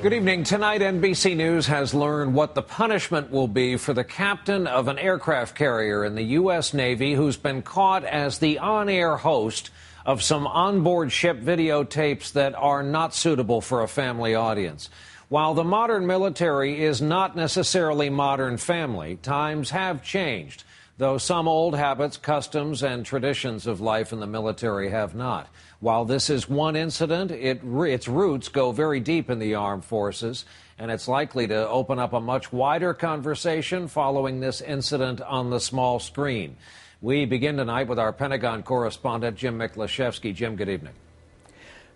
Good evening. Tonight, NBC News has learned what the punishment will be for the captain of an aircraft carrier in the U.S. Navy who's been caught as the on-air host of some onboard ship videotapes that are not suitable for a family audience. While the modern military is not necessarily modern family, times have changed, though some old habits, customs, and traditions of life in the military have not. While this is one incident, its roots go very deep in the armed forces, and it's likely to open up a much wider conversation following this incident on the small screen. We begin tonight with our Pentagon correspondent, Jim Miklaszewski. Jim, good evening.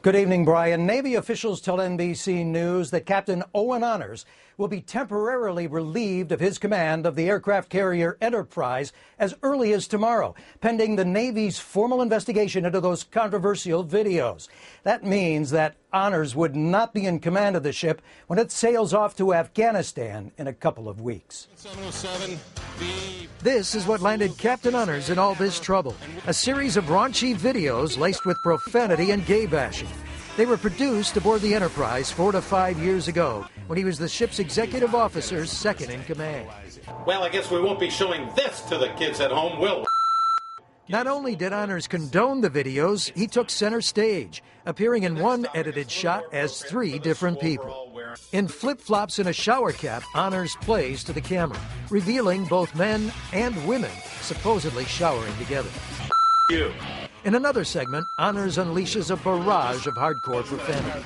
Good evening, Brian. Navy officials tell NBC News that Captain P.Honors will be temporarily relieved of his command of the aircraft carrier Enterprise as early as tomorrow, pending the Navy's formal investigation into those controversial videos. That means that Honors would not be in command of the ship when it sails off to Afghanistan in a couple of weeks. 707B. This is what landed Captain Honors in all this trouble. A series of raunchy videos laced with profanity and gay bashing. They were produced aboard the Enterprise 4 to 5 years ago when he was the ship's executive officer's second in command. Well, I guess we won't be showing this to the kids at home, will we? Not only did Honors condone the videos, he took center stage, appearing in one edited shot as 3 different people. In flip-flops and a shower cap, Honors plays to the camera, revealing both men and women supposedly showering together. You. In another segment, Honors unleashes a barrage of hardcore profanity.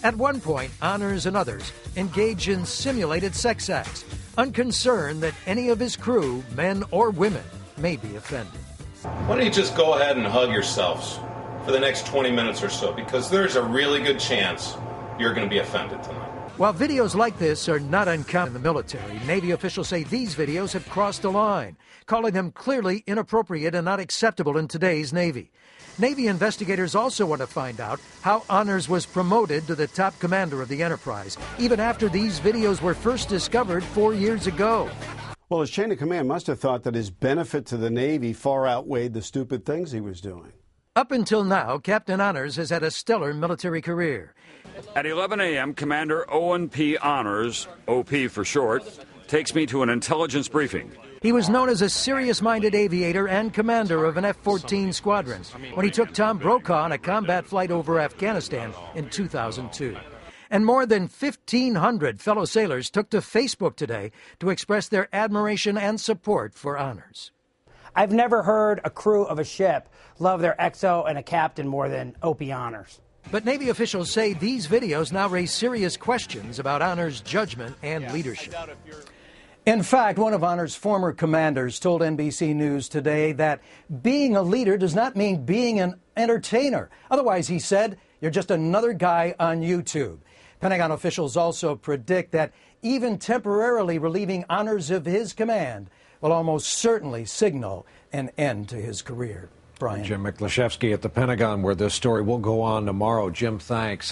At one point, Honors and others engage in simulated sex acts, unconcerned that any of his crew, men or women, may be offended. Why don't you just go ahead and hug yourselves for the next 20 minutes or so, because there's a really good chance you're going to be offended tonight. While videos like this are not uncommon in the military, Navy officials say these videos have crossed a line, calling them clearly inappropriate and not acceptable in today's Navy. Navy investigators also want to find out how Honors was promoted to the top commander of the Enterprise, even after these videos were first discovered 4 years ago. Well, his chain of command must have thought that his benefit to the Navy far outweighed the stupid things he was doing. Up until now, Captain Honors has had a stellar military career. At 11 a.m., Commander Owen P. Honors, OP for short, takes me to an intelligence briefing. He was known as a serious-minded aviator and commander of an F-14 squadron when he took Tom Brokaw on a combat flight over Afghanistan in 2002. And more than 1,500 fellow sailors took to Facebook today to express their admiration and support for Honors. I've never heard a crew of a ship love their XO and a captain more than OP Honors. But Navy officials say these videos now raise serious questions about Honors' judgment and leadership. In fact, one of Honors' former commanders told NBC News today that being a leader does not mean being an entertainer. Otherwise, he said, you're just another guy on YouTube. Pentagon officials also predict that even temporarily relieving Honors of his command will almost certainly signal an end to his career. Brian. Jim Miklaszewski at the Pentagon, where this story will go on tomorrow. Jim, thanks.